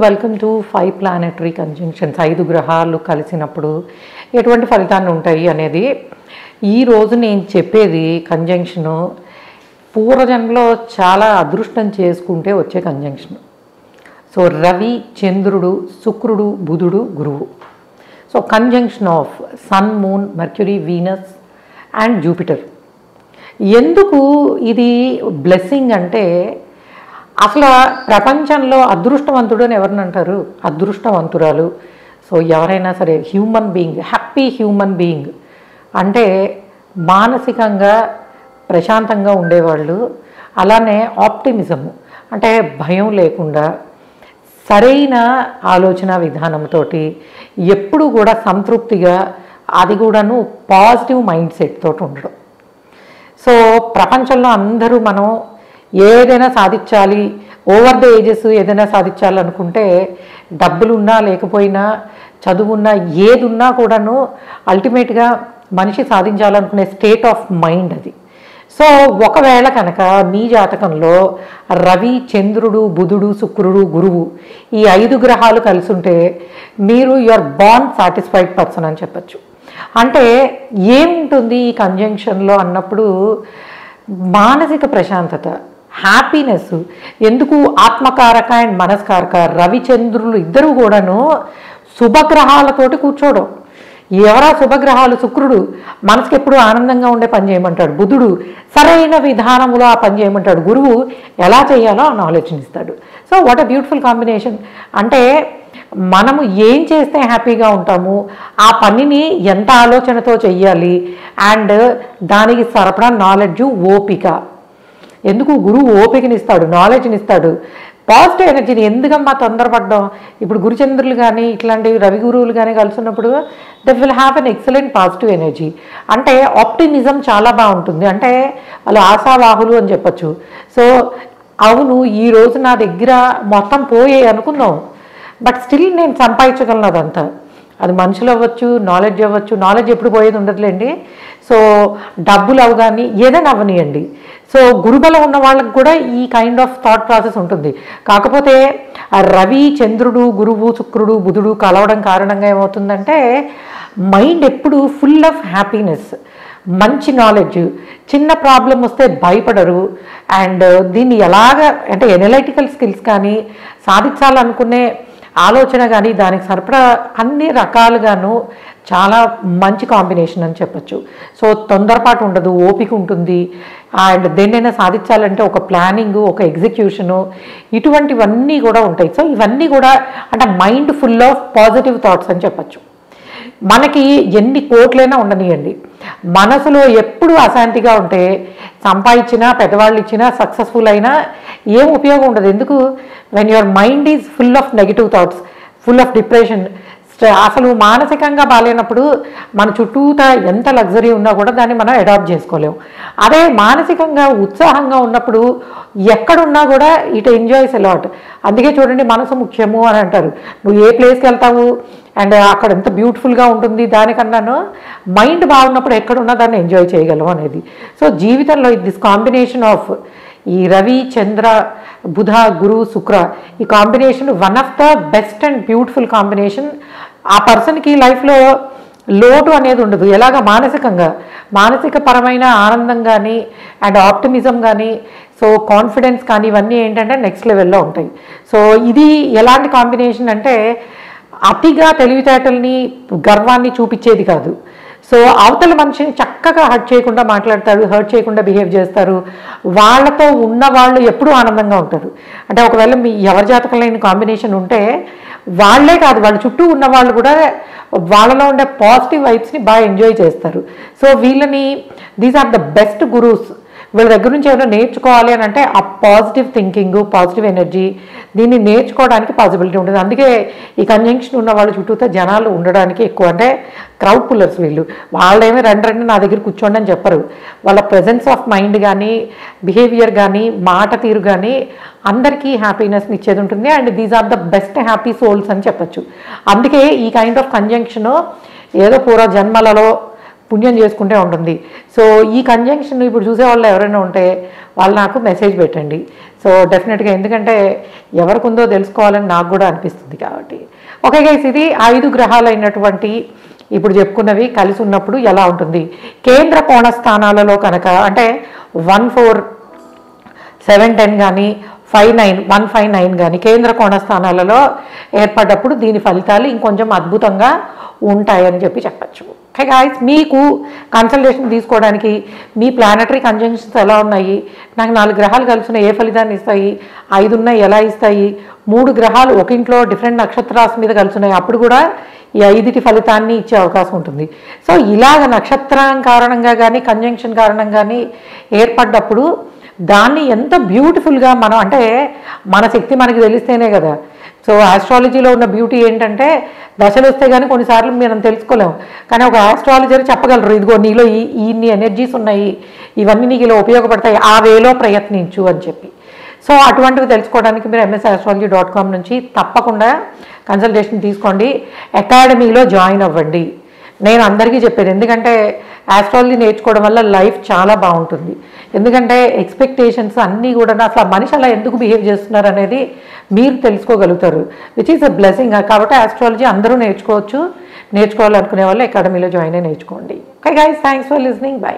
Welcome to 5 planetary conjunctions. 5 గ్రహాలు కలిసినప్పుడు ఎటువంటి ఫలితాలు ఉంటాయి అనేది ఈరోజు నేను చెప్పేది కంజంక్షను పూర్వజన్మలో చాలా అదృష్టం చేసుకుంటే వచ్చే కంజంక్షన్. సో రవి, చంద్రుడు, శుక్రుడు, బుధుడు, గురువు. So conjunction of sun, moon, Mercury, Venus and Jupiter. ఎందుకు ఇది బ్లెస్సింగ్ అంటే, అసలు ప్రపంచంలో అదృష్టవంతుడు అని ఎవరిని అంటారు? అదృష్టవంతురాలు. సో ఎవరైనా సరే human being, happy human being అంటే మానసికంగా ప్రశాంతంగా ఉండేవాళ్ళు, అలానే ఆప్టిమిజము అంటే భయం లేకుండా సరైన ఆలోచన విధానంతో ఎప్పుడు కూడా సంతృప్తిగా, అది కూడాను పాజిటివ్ మైండ్ సెట్ తోటి ఉండడం. సో ప్రపంచంలో అందరూ మనం ఏదైనా సాధించాలి, ఓవర్ ద ఏజెస్ ఏదైనా సాధించాలనుకుంటే డబ్బులున్నా లేకపోయినా, చదువున్నా, ఏదున్నా కూడాను అల్టిమేట్గా మనిషి సాధించాలనుకునే స్టేట్ ఆఫ్ మైండ్ అది. సో ఒకవేళ కనుక మీ జాతకంలో రవి, చంద్రుడు, బుధుడు, శుక్రుడు, గురువు ఈ 5 గ్రహాలు కలిసి ఉంటే మీరు యువర్ బార్న్ సాటిస్ఫైడ్ పర్సన్ అని చెప్పచ్చు. అంటే ఏముంటుంది ఈ కంజంక్షన్లో అన్నప్పుడు, మానసిక ప్రశాంతత, హ్యాపీనెస్. ఎందుకు? ఆత్మకారక అండ్ మనస్కారక రవిచంద్రులు ఇద్దరు కూడాను శుభగ్రహాలతోటి కూర్చోవడం. ఎవరా శుభగ్రహాలు? శుక్రుడు మనసుకి ఎప్పుడు ఆనందంగా ఉండే పని చేయమంటాడు, బుధుడు సరైన విధానంలో ఆ పని చేయమంటాడు, గురువు ఎలా చేయాలో ఆ నాలెడ్జ్ని ఇస్తాడు. So what a beautiful combination. అంటే మనము ఏం చేస్తే హ్యాపీగా ఉంటాము, ఆ పనిని ఎంత ఆలోచనతో చెయ్యాలి, అండ్ దానికి సరఫరా నాలెడ్జ్, ఓపిక. ఎందుకు? గురువు ఓపికని ఇస్తాడు, నాలెడ్జ్ని ఇస్తాడు, పాజిటివ్ ఎనర్జీని. ఎందుకమ్మా తొందరపడ్డాం? ఇప్పుడు గురుచంద్రులు కానీ ఇట్లాంటి రవి గురువులు కానీ కలుసున్నప్పుడు they will have an excellent positive energy. అంటే ఆప్టిమిజం చాలా బాగుంటుంది. అంటే వాళ్ళు ఆశావాహులు అని చెప్పచ్చు. సో అవును, ఈరోజు నా దగ్గర మొత్తం పోయే అనుకుందాం, బట్ స్టిల్ నేను సంపాదించగలను అదంతా. అది మనుషులు అవ్వచ్చు, నాలెడ్జ్ అవ్వచ్చు. నాలెడ్జ్ ఎప్పుడు పోయేది ఉండదులేండి. సో డబ్బులు అవి కానీ ఏదైనా అవ్వనియండి. సో గురుబలం ఉన్న వాళ్ళకి కూడా ఈ కైండ్ ఆఫ్ థాట్ ప్రాసెస్ ఉంటుంది. కాకపోతే రవి, చంద్రుడు, గురువు, శుక్రుడు, బుధుడు కలవడం కారణంగా ఏమవుతుందంటే మైండ్ ఎప్పుడు ఫుల్ ఆఫ్ హ్యాపీనెస్, మంచి నాలెడ్జ్. చిన్న ప్రాబ్లం వస్తే భయపడరు. అండ్ దీన్ని ఎలాగ అంటే ఎనలైటికల్ స్కిల్స్ కానీ, సాధించాలనుకునే ఆలోచన కానీ, దానికి సరిపడా అన్ని రకాలుగాను చాలా మంచి కాంబినేషన్ అని చెప్పచ్చు. సో తొందరపాటు ఉండదు, ఓపిక ఉంటుంది. అండ్ దేన్నైనా సాధించాలంటే ఒక ప్లానింగు, ఒక ఎగ్జిక్యూషను, ఇటువంటివన్నీ కూడా ఉంటాయి. సో ఇవన్నీ కూడా అంటే mind full of positive thoughts అని చెప్పచ్చు. మనకి ఎన్ని కోట్లైనా ఉండనియండి, మనసులో ఎప్పుడు అశాంతిగా ఉంటే సంపాదించినా, పెద్దవాళ్ళు ఇచ్చినా, సక్సెస్ఫుల్ అయినా ఏం ఉపయోగం ఉండదు. ఎందుకు? When your mind is full of negative thoughts, full of depression, అసలు మానసికంగా బాగాలేనప్పుడు మన చుట్టూతా ఎంత లగ్జరీ ఉన్నా కూడా దాన్ని మనం అడాప్ట్ చేసుకోలేము. అదే మానసికంగా ఉత్సాహంగా ఉన్నప్పుడు ఎక్కడున్నా కూడా ఇట్ ఎంజాయ్స్ అలాట్. అందుకే చూడండి, మనసు ముఖ్యము అని అంటారు. నువ్వు ఏ ప్లేస్కి వెళ్తావు అండ్ అక్కడ ఎంత బ్యూటిఫుల్గా ఉంటుంది, దానికన్నాను మైండ్ బాగున్నప్పుడు ఎక్కడున్నా దాన్ని ఎంజాయ్ చేయగలము అనేది. సో జీవితంలో దిస్ కాంబినేషన్ ఆఫ్ ఈ రవి, చంద్ర, బుధ, గురు, శుక్ర ఈ combination one of the best and beautiful combination. ఆ పర్సన్కి లైఫ్లో లోటు అనేది ఉండదు. ఎలాగ? మానసిక పరమైన ఆనందం కానీ, అండ్ ఆప్టిమిజం కానీ, సో కాన్ఫిడెన్స్ కానీ, ఇవన్నీ ఏంటంటే నెక్స్ట్ లెవెల్లో ఉంటాయి. సో ఇది ఎలాంటి కాంబినేషన్ అంటే అతిగా తెలివితేటల్ని, గర్వాన్ని చూపించేది కాదు. సో అవతల మనిషిని చక్కగా హర్ట్ చేయకుండా మాట్లాడతారు, హర్ట్ చేయకుండా బిహేవ్ చేస్తారు. వాళ్ళతో ఉన్న వాళ్ళు ఎప్పుడూ ఆనందంగా ఉంటారు. అంటే ఒకవేళ మీ ఎవరి జాతకంలో లేని కాంబినేషన్ ఉంటే వాళ్ళే కాదు, వాళ్ళ చుట్టూ ఉన్న వాళ్ళు కూడా వాళ్ళలో ఉండే పాజిటివ్ వైబ్స్ని బాగా ఎంజాయ్ చేస్తారు. సో వీళ్ళని these are the best gurus. వీళ్ళ దగ్గర నుంచి ఏమైనా నేర్చుకోవాలి అని అంటే ఆ పాజిటివ్ థింకింగ్, పాజిటివ్ ఎనర్జీ, దీన్ని నేర్చుకోవడానికి పాసిబిలిటీ ఉంటుంది. అందుకే ఈ కంజంక్షన్ ఉన్న వాళ్ళ చుట్టూతో జనాలు ఉండడానికి ఎక్కువ. అంటే క్రౌడ్ పుల్లర్స్ వీళ్ళు. వాళ్ళేమీ రండి నా దగ్గర కూర్చోండి అని చెప్పరు. వాళ్ళ ప్రెజెన్స్ ఆఫ్ మైండ్ కానీ, బిహేవియర్ కానీ, మాట తీరు కానీ అందరికీ హ్యాపీనెస్ని ఇచ్చేది ఉంటుంది. And these are the best happy souls అని చెప్పచ్చు. అందుకే ఈ కైండ్ ఆఫ్ కంజంక్షను ఏదో పూర్వ జన్మలలో పుణ్యం చేసుకుంటే ఉంటుంది. సో ఈ కంజంక్షన్ ఇప్పుడు చూసే వాళ్ళు ఎవరైనా ఉంటే వాళ్ళు నాకు మెసేజ్ పెట్టండి. సో డెఫినెట్గా, ఎందుకంటే ఎవరికి ఉందో తెలుసుకోవాలని నాకు కూడా అనిపిస్తుంది కాబట్టి. ఓకే గైస్, ఇది 5 గ్రహాలు అయినటువంటి ఇప్పుడు చెప్పుకున్నవి కలిసి ఉన్నప్పుడు ఎలా ఉంటుంది. కేంద్ర కోణ స్థానాలలో కనుక అంటే 1, 4, 7, 10 కానీ 5, 9, 1, 5, 9 కానీ కేంద్ర కోణ స్థానాలలో ఏర్పడ్డప్పుడు దీని ఫలితాలు ఇంకొంచెం అద్భుతంగా ఉంటాయని చెప్పచ్చు. ఓకే గాయ్స్, మీకు కన్సల్టేషన్ తీసుకోవడానికి మీ ప్లానటరీ కంజంక్షన్స్ ఎలా ఉన్నాయి, నాకు 4 గ్రహాలు కలిసిన ఏ ఫలితాన్ని ఇస్తాయి, 5 ఉన్నాయి ఎలా ఇస్తాయి, 3 గ్రహాలు ఒక ఇంట్లో డిఫరెంట్ నక్షత్రాల మీద కలిసినాయి అప్పుడు కూడా ఈ 5టి ఫలితాన్ని ఇచ్చే అవకాశం ఉంటుంది. సో ఇలాగ నక్షత్రం కారణంగా కానీ కంజంక్షన్ కారణంగా కానీ ఏర్పడ్డప్పుడు దాన్ని ఎంత బ్యూటిఫుల్గా మనం, అంటే మన శక్తి మనకి తెలిస్తేనే కదా. సో ఆస్ట్రాలజీలో ఉన్న బ్యూటీ ఏంటంటే దశలు వస్తే కానీ కొన్నిసార్లు మనం తెలుసుకోలేము, కానీ ఒక ఆస్ట్రాలజర్ చెప్పగలరు, ఇదిగో నీలో ఇన్ని ఎనర్జీస్ ఉన్నాయి, ఇవన్నీ నీకు ఇలా ఉపయోగపడతాయి, ఆ వేలో ప్రయత్నించు అని చెప్పి. సో అటువంటివి తెలుసుకోవడానికి మీరు msastrology.com నుంచి తప్పకుండా కన్సల్టేషన్ తీసుకోండి, అకాడమీలో జాయిన్ అవ్వండి. నేను అందరికీ చెప్పేది, ఎందుకంటే ఆస్ట్రాలజీ నేర్చుకోవడం వల్ల లైఫ్ చాలా బాగుంటుంది. ఎందుకంటే ఎక్స్పెక్టేషన్స్ అన్నీ కూడా అసలు మనిషి అలా ఎందుకు బిహేవ్ చేస్తున్నారు అనేది మీరు తెలుసుకోగలుగుతారు, విచ్ ఈస్ అ బ్లెస్సింగ్. కాబట్టి ఆస్ట్రాలజీ అందరూ నేర్చుకోవచ్చు. నేర్చుకోవాలనుకునే వాళ్ళు అకాడమీలో జాయిన్ అయ్యి నేర్చుకోండి. Okay guys, thanks for listening. By.